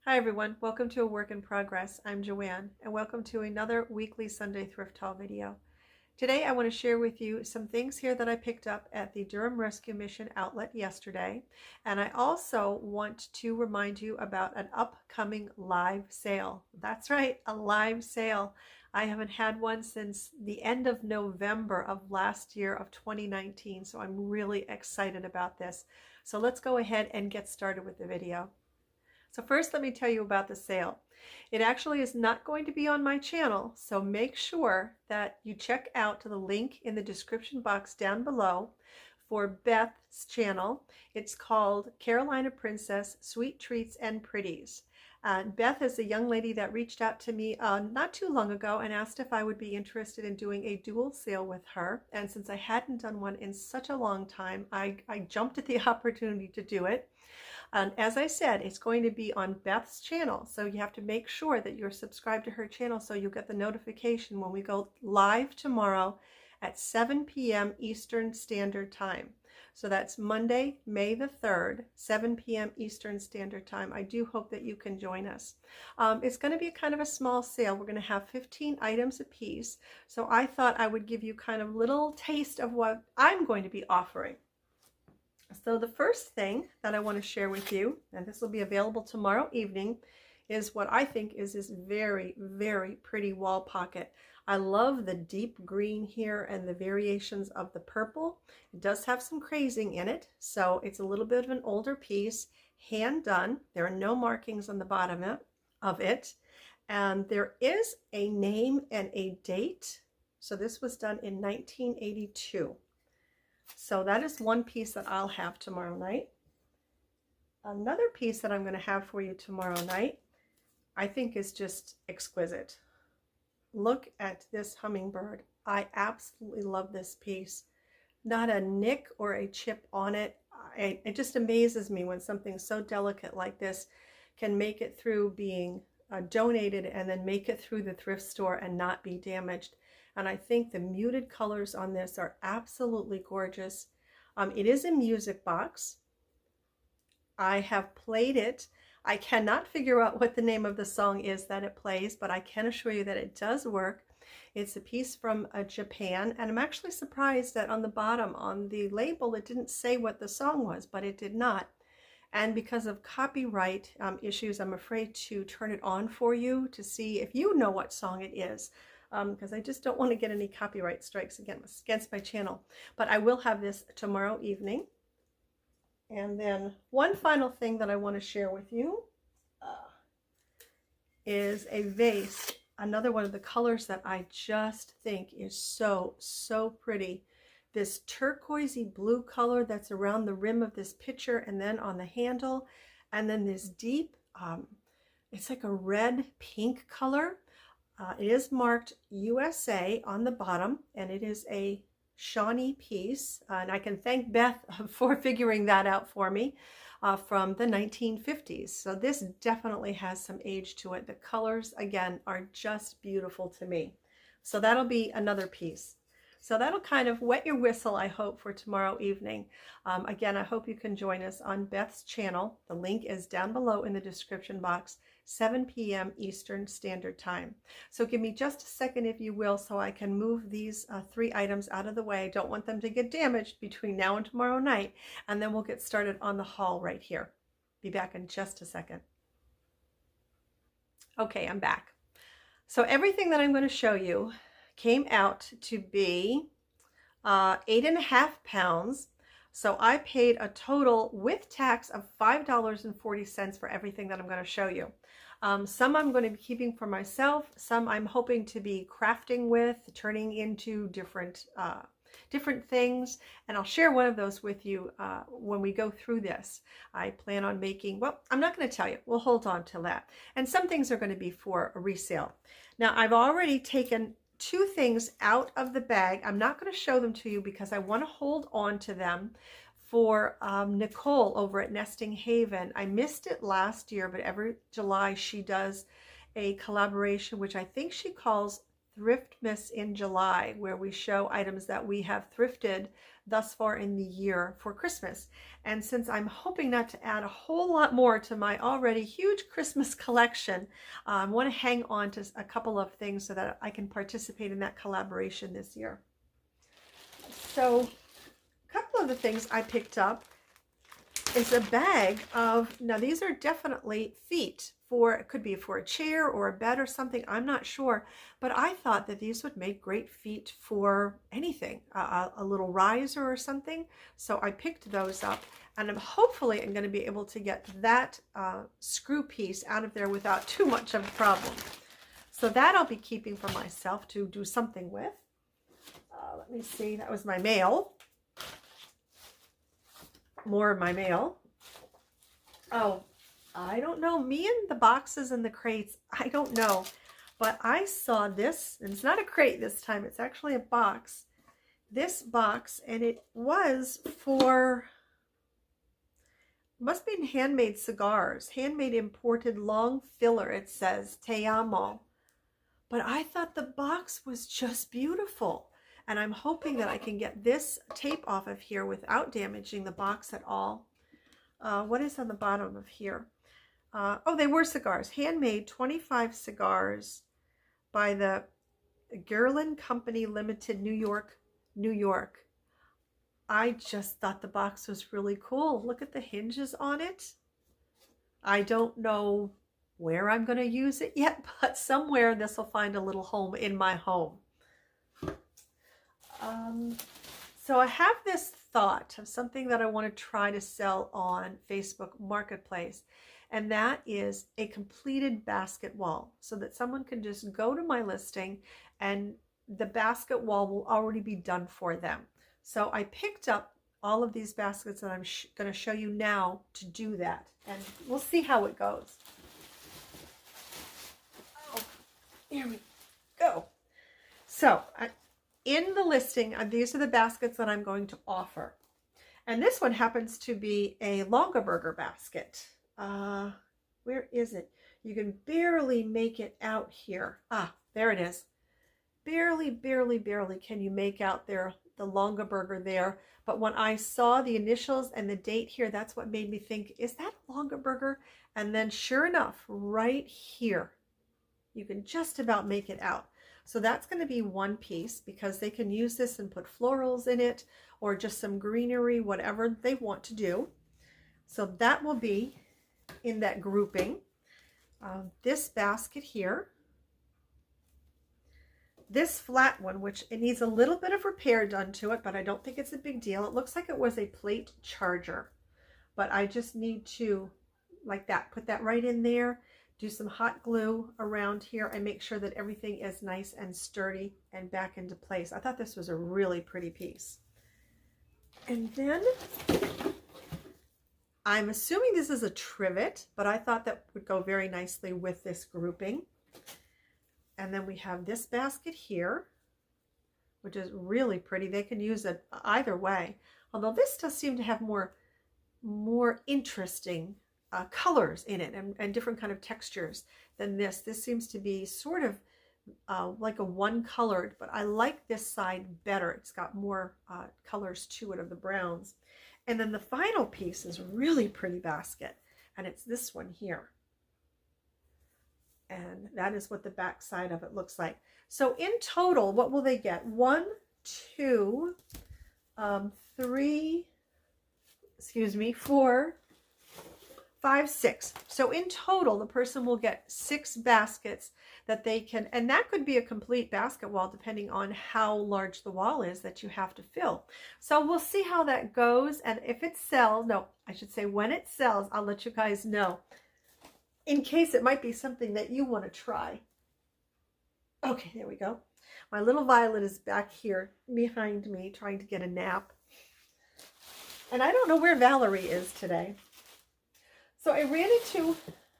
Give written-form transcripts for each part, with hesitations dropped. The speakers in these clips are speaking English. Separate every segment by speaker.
Speaker 1: Hi everyone, welcome to A Work in Progress. I'm Joanne and welcome to another weekly Sunday thrift haul video. Today I want to share with you some things here that I picked up at the Durham Rescue Mission outlet yesterday, and I also want to remind you about an upcoming live sale. That's right, a live sale. I haven't had one since the end of November of last year of 2019, so I'm really excited about this. So let's go ahead and get started with the video. So first, let me tell you about the sale. It actually is not going to be on my channel, so make sure that you check out the link in the description box down below for Beth's channel. It's called Carolina Princess Sweet Treats and Pretties. Beth is a young lady that reached out to me not too long ago and asked if I would be interested in doing a dual sale with her. And since I hadn't done one in such a long time, I jumped at the opportunity to do it. And as I said, it's going to be on Beth's channel, so you have to make sure that you're subscribed to her channel so you'll get the notification when we go live tomorrow at 7 p.m. Eastern Standard Time. So that's Monday, May the 3rd, 7 p.m. Eastern Standard Time. I do hope that you can join us. It's going to be kind of a small sale. We're going to have 15 items a piece, so I thought I would give you kind of a little taste of what I'm going to be offering. So the first thing that I want to share with you, and this will be available tomorrow evening, is what I think is this very, very pretty wall pocket. I love the deep green here and the variations of the purple. It does have some crazing in it, so it's a little bit of an older piece, hand done. There are no markings on the bottom of it, and there is a name and a date. So this was done in 1982. So that is one piece that I'll have tomorrow night. Another piece that I'm going to have for you tomorrow night, I think is just exquisite. Look at this hummingbird. I absolutely love this piece. Not a nick or a chip on it. It just amazes me when something so delicate like this can make it through being donated and then make it through the thrift store and not be damaged. And I think the muted colors on this are absolutely gorgeous. It is a music box. I have played it. I cannot figure out what the name of the song is that it plays, but I can assure you that it does work. It's a piece from Japan, and I'm actually surprised that on the bottom, on the label, it didn't say what the song was, but it did not. And because of copyright issues, I'm afraid to turn it on for you to see if you know what song it is. Because I just don't want to get any copyright strikes against my channel. But I will have this tomorrow evening. And then one final thing that I want to share with you is a vase. Another one of the colors that I just think is so, so pretty. This turquoisey blue color that's around the rim of this pitcher and then on the handle. And then this deep, it's like a red pink color. It is marked USA on the bottom, and it is a Shawnee piece. And I can thank Beth for figuring that out for me from the 1950s. So this definitely has some age to it. The colors, again, are just beautiful to me. So that'll be another piece. So that'll kind of wet your whistle, I hope, for tomorrow evening. Again, I hope you can join us on Beth's channel. The link is down below in the description box, 7 p.m. Eastern Standard Time. So give me just a second, if you will, so I can move these 3 items out of the way. I don't want them to get damaged between now and tomorrow night, and then we'll get started on the haul right here. Be back in just a second. Okay, I'm back. So everything that I'm going to show you came out to be 8.5 pounds. So I paid a total with tax of $5.40 for everything that I'm going to show you. Some I'm going to be keeping for myself. Some I'm hoping to be crafting with, turning into different things. And I'll share one of those with you when we go through this. I plan on making, well, I'm not going to tell you. We'll hold on to that. And some things are going to be for a resale. Now, I've already taken 2 things out of the bag. I'm not going to show them to you because I want to hold on to them for Nicole over at Nesting Haven. I missed it last year, but every July she does a collaboration, which I think she calls Thriftmas in July, where we show items that we have thrifted thus far in the year for Christmas. And since I'm hoping not to add a whole lot more to my already huge Christmas collection, I want to hang on to a couple of things so that I can participate in that collaboration this year. So a couple of the things I picked up is a bag of, now these are definitely feet for, it could be for a chair or a bed or something, I'm not sure, but I thought that these would make great feet for anything, a little riser or something. So I picked those up, and I'm hopefully going to be able to get that screw piece out of there without too much of a problem. So that I'll be keeping for myself to do something with. Let me see, that was my mail. More of my mail. Oh, I don't know. Me and the boxes and the crates, I don't know. But I saw this, and it's not a crate this time. It's actually a box. This box, and it was for, must be handmade cigars. Handmade imported long filler, it says. Te amo. But I thought the box was just beautiful. And I'm hoping that I can get this tape off of here without damaging the box at all. What is on the bottom of here? Oh, they were cigars. Handmade 25 cigars by the Guerlain Company Limited, New York, New York. I just thought the box was really cool. Look at the hinges on it. I don't know where I'm going to use it yet, but somewhere this will find a little home in my home. So I have this thought of something that I want to try to sell on Facebook Marketplace, and that is a completed basket wall, so that someone can just go to my listing and the basket wall will already be done for them. So I picked up all of these baskets that I'm going to show you now to do that, and we'll see how it goes. Oh, here we go. So in the listing, these are the baskets that I'm going to offer. And this one happens to be a Longaberger basket. Where is it? You can barely make it out here. Ah, there it is. Barely can you make out there the Longaberger there. But when I saw the initials and the date here, that's what made me think, is that Longaberger? And then sure enough, right here, you can just about make it out. So that's going to be one piece, because they can use this and put florals in it or just some greenery, whatever they want to do. So that will be in that grouping. This basket here, this flat one, which it needs a little bit of repair done to it, but I don't think it's a big deal. It looks like it was a plate charger, but I just need to, like that, put that right in there. Do some hot glue around here and make sure that everything is nice and sturdy and back into place. I thought this was a really pretty piece. And then I'm assuming this is a trivet, but I thought that would go very nicely with this grouping. And then we have this basket here, which is really pretty. They can use it either way, although this does seem to have more interesting colors in it and different kind of textures than this. This seems to be sort of like a one-colored, but I like this side better. It's got more colors to it of the browns. And then the final piece is a really pretty basket, and it's this one here. And that is what the back side of it looks like. So in total, what will they get? 1, 2, 3, 4, 5, 6. So in total, the person will get 6 baskets that they can, and that could be a complete basket wall depending on how large the wall is that you have to fill. So we'll see how that goes, and if it sells, no, I should say when it sells, I'll let you guys know, in case it might be something that you want to try. Okay, there we go. My little Violet is back here behind me trying to get a nap. And I don't know where Valerie is today. So I ran into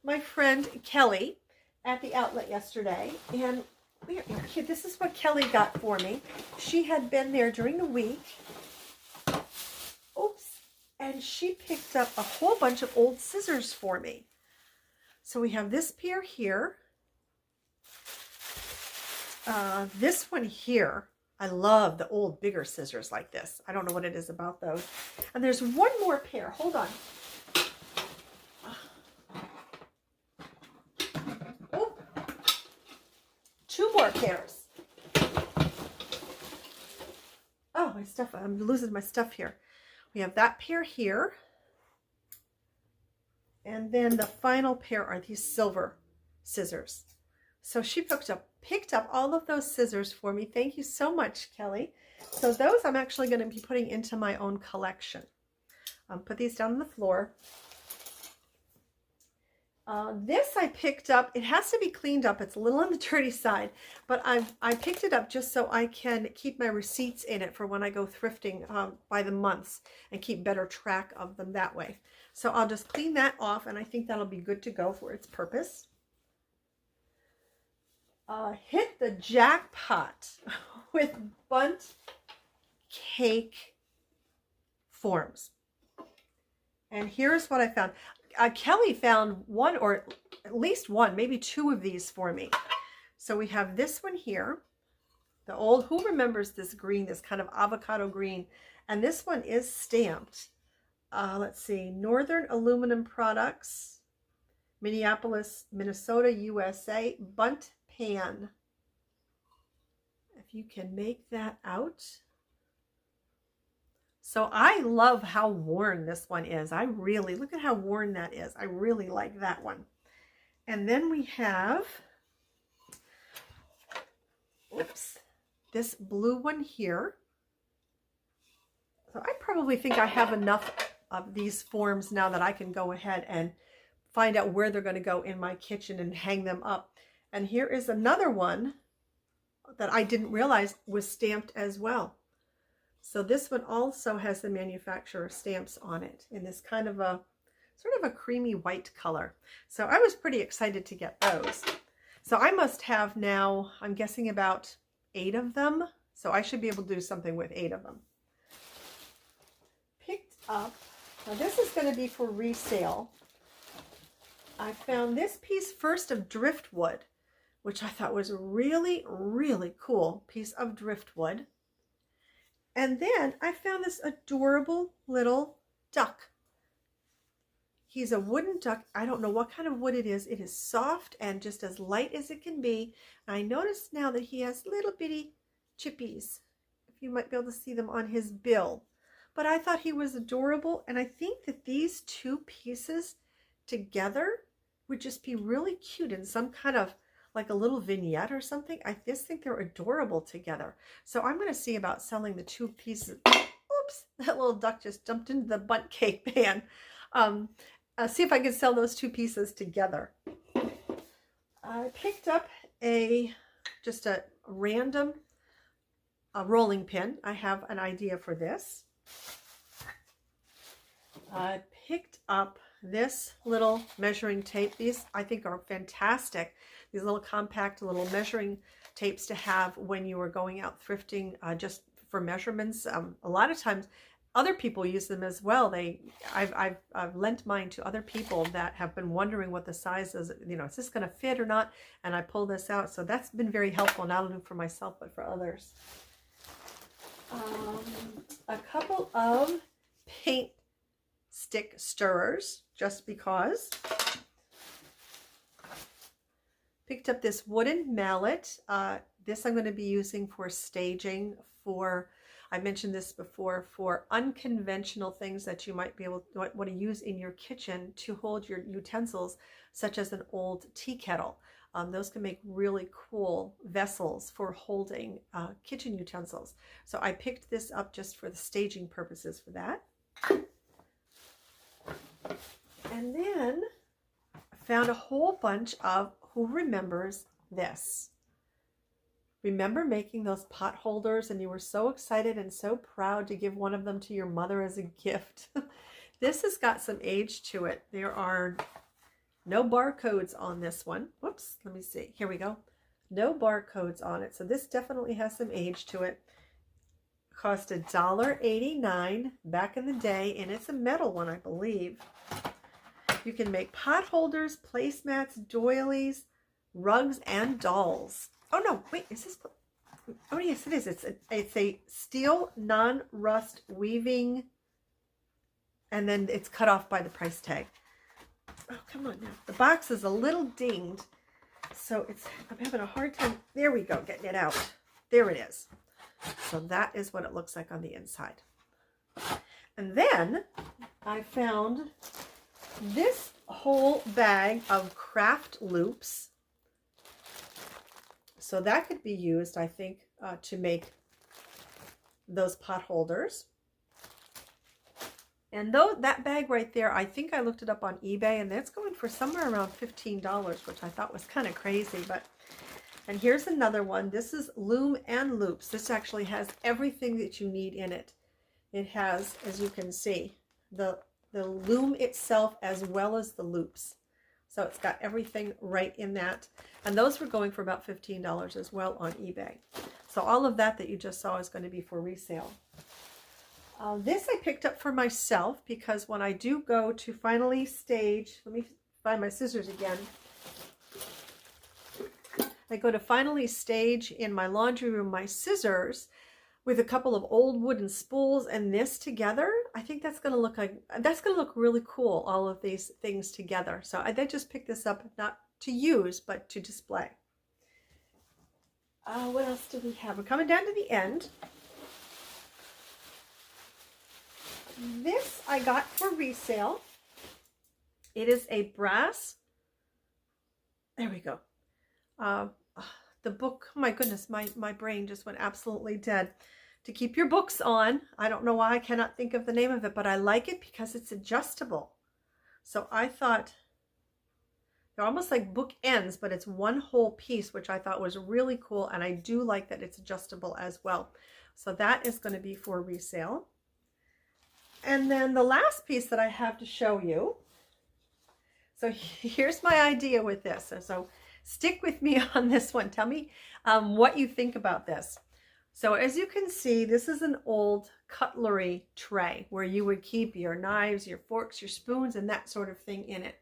Speaker 1: my friend Kelly at the outlet yesterday, and this is what Kelly got for me. She had been there during the week. Oops. And she picked up a whole bunch of old scissors for me. So we have this pair here. This one here, I love the old bigger scissors like this. I don't know what it is about those. And there's one more pair. Hold on. Oh, two more pairs. Oh, my stuff. I'm losing my stuff here. We have that pair here. And then the final pair are these silver scissors. So she picked up all of those scissors for me. Thank you so much, Kelly. So those I'm actually going to be putting into my own collection. Put these down on the floor. This I picked up. It has to be cleaned up. It's a little on the dirty side, but I picked it up just so I can keep my receipts in it for when I go thrifting by the months and keep better track of them that way. So I'll just clean that off, and I think that'll be good to go for its purpose. Hit the jackpot with bundt cake forms. And here's what I found. Kelly found one, or at least one, maybe two of these for me. So we have this one here. The old, who remembers this green, this kind of avocado green? And this one is stamped. Let's see, Northern Aluminum Products, Minneapolis, Minnesota, USA, bundt pan. If you can make that out. So I love how worn this one is. Look at how worn that is. I really like that one. And then we have, oops, this blue one here. So I probably think I have enough of these forms now that I can go ahead and find out where they're going to go in my kitchen and hang them up. And here is another one that I didn't realize was stamped as well. So this one also has the manufacturer stamps on it in this kind of a sort of a creamy white color. So I was pretty excited to get those. So I must have now, I'm guessing about 8 of them. So I should be able to do something with 8 of them. Picked up, now this is going to be for resale. I found this piece first of driftwood, which I thought was a really, really cool piece of driftwood. And then I found this adorable little duck. He's a wooden duck. I don't know what kind of wood it is. It is soft and just as light as it can be. And I noticed now that he has little bitty chippies. If you might be able to see them on his bill. But I thought he was adorable. And I think that these two pieces together would just be really cute in some kind of like a little vignette or something. I just think they're adorable together. So I'm going to see about selling the two pieces. Oops, that little duck just jumped into the bundt cake pan. See if I can sell those two pieces together. I picked up just a random rolling pin. I have an idea for this. I picked up this little measuring tape. These I think are fantastic. These little compact little measuring tapes to have when you are going out thrifting just for measurements. A lot of times other people use them as well. I've lent mine to other people that have been wondering what the size is. You know, is this going to fit or not? And I pull this out. So that's been very helpful, not only for myself, but for others. A couple of paint stick stirrers, just because. Picked up this wooden mallet. This I'm going to be using for staging for, I mentioned this before, for unconventional things that you might be able to want to use in your kitchen to hold your utensils, such as an old tea kettle. Those can make really cool vessels for holding kitchen utensils. So I picked this up just for the staging purposes for that. And then I found a whole bunch of, who remembers this? Remember making those pot holders and you were so excited and so proud to give one of them to your mother as a gift? This has got some age to it. There are no barcodes on this one. Whoops, let me see. Here we go. No barcodes on it. So this definitely has some age to it. Cost $1.89 back in the day, and it's a metal one, I believe. You can make pot holders, placemats, doilies, rugs, and dolls. Oh no, wait, is this? oh yes, it is. It's a steel non-rust weaving, and then it's cut off by the price tag. Oh, come on now. The box is a little dinged, so I'm having a hard time. There we go, getting it out. There it is. So that is what it looks like on the inside. And then I found this whole bag of craft loops. So that could be used, I think, to make those pot holders. And though that bag right there, I think I looked it up on eBay, and that's going for somewhere around $15, which I thought was kind of crazy. And here's another one. This is Loom and Loops. This actually has everything that you need in it. It has, as you can see, the loom itself as well as the loops. So it's got everything right in that. And those were going for about $15 as well on eBay. So all of that you just saw is going to be for resale. This I picked up for myself because when I do go to finally stage, let me find my scissors again. I go to finally stage in my laundry room my scissors with a couple of old wooden spools and this together. I think that's going to look really cool, all of these things together. So I just picked this up, not to use, but to display. What else do we have? We're coming down to the end. This I got for resale. It is a brass, there we go. The book, my goodness, my brain just went absolutely dead. To keep your books on. I don't know why I cannot think of the name of it, but I like it because it's adjustable. So I thought, they're almost like book ends, but it's one whole piece, which I thought was really cool. And I do like that it's adjustable as well. So that is going to be for resale. And then the last piece that I have to show you. So here's my idea with this. So stick with me on this one. Tell me what you think about this. So as you can see, this is an old cutlery tray where you would keep your knives, your forks, your spoons, and that sort of thing in it.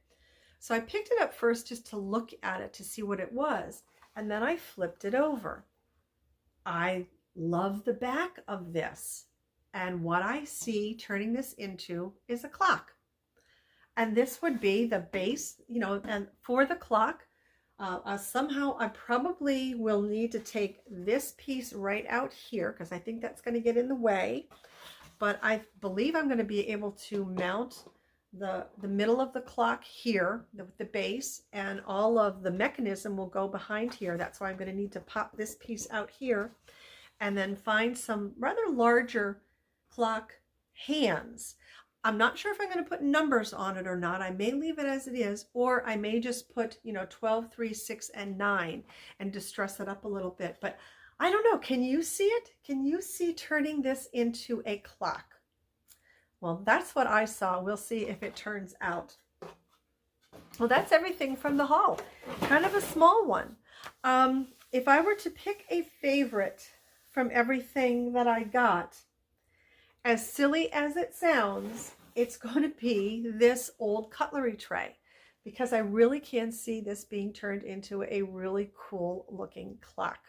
Speaker 1: So I picked it up first just to look at it to see what it was. And then I flipped it over. I love the back of this. And what I see turning this into is a clock. And this would be the base, you know, and for the clock, somehow I probably will need to take this piece right out here because I think that's going to get in the way. But I believe I'm going to be able to mount the middle of the clock here, the base, and all of the mechanism will go behind here. That's why I'm going to need to pop this piece out here and then find some rather larger clock hands. I'm not sure if I'm going to put numbers on it or not. I may leave it as it is, or I may just put, 12, 3, 6, and 9 and distress it up a little bit. But I don't know. Can you see it? Can you see turning this into a clock? Well, that's what I saw. We'll see if it turns out. Well, that's everything from the haul. Kind of a small one. If I were to pick a favorite from everything that I got, as silly as it sounds, it's going to be this old cutlery tray because I really can see this being turned into a really cool looking clock.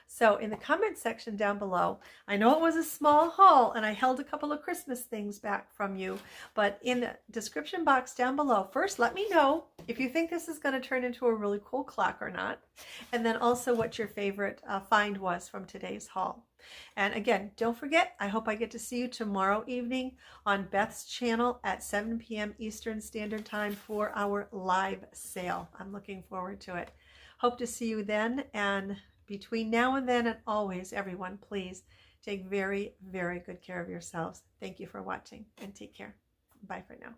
Speaker 1: So in the comment section down below, I know it was a small haul and I held a couple of Christmas things back from you, but in the description box down below, first let me know if you think this is going to turn into a really cool clock or not, and then also what your favorite find was from today's haul. And again, don't forget, I hope I get to see you tomorrow evening on Beth's channel at 7 p.m. Eastern Standard Time for our live sale. I'm looking forward to it. Hope to see you then, and between now and then and always, everyone, please take very, very good care of yourselves. Thank you for watching and take care. Bye for now.